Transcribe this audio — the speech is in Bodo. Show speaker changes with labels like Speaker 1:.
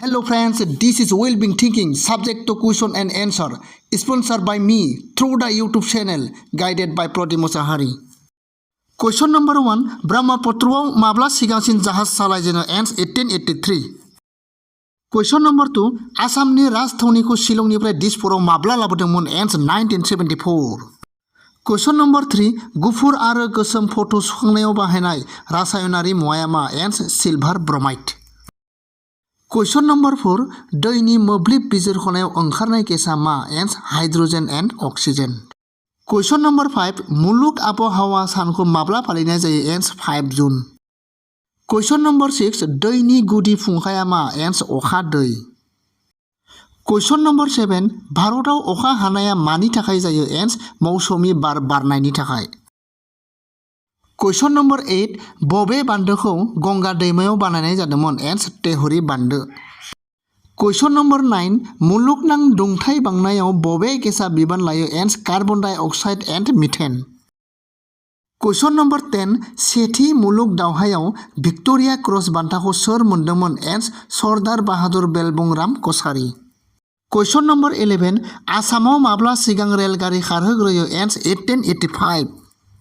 Speaker 1: Hello friends, this is Well-being Thinking, subject to question and answer, sponsored by me through the YouTube channel, guided by Prodhi Musahari. Question number 1, Brahmaputraव माब्ला सिगांसिन जाहाज सालायजेनो एन्स 1883. Question number 2, आसामनि राजथावनिखौ शिलंनिफ्राय दिसपुराव माब्ला लाबोदोंमोन एन्स 1974. Question number 3, गुफुर आरो गोसोम फट' सुखांनायाव बाहायनाय रासायनारि मुवाया मा एन्स सिलभार ब्रमाइड. Question number 4, दैनि मोब्लिब बिजिरख'नायाव ओंखारनाय गेसआ मा एन्स hydrogen and oxygen. Question number 5, मुलुग आबहावा सानखौ माब्ला फालिनाय जायो एन्स 5 जुन. Question number 6, दैनि गुदि फुंखाया मा एन्स अखा दै. Question number 7, भारतआव अखा हानाया मानि थाखाय जायो एन्स मौसुमि बार बारनायनि थाखाय. Question number 8, बबे बान्दोखौ गंगा दैमायाव बानायनाय जादोंमोन एन्स तेहरी बान्दो. Question number 9, मुलुगनां दुंथाइ बांनायाव बबे गेसआ बिबान लायो एन्स कार्बन डाइ oxide and methane. Question number 10, सेथि मुलुग दावहायाव भिक्ट'रिया क्रस बान्थाखौ सोर मोनदोंमोन एन्स सरदार बाहादुर बेलबुंराम कछारी. Question number 11, आसामाव माब्ला सिगां रेलगारि खारहोग्रोयो एन्स 1885.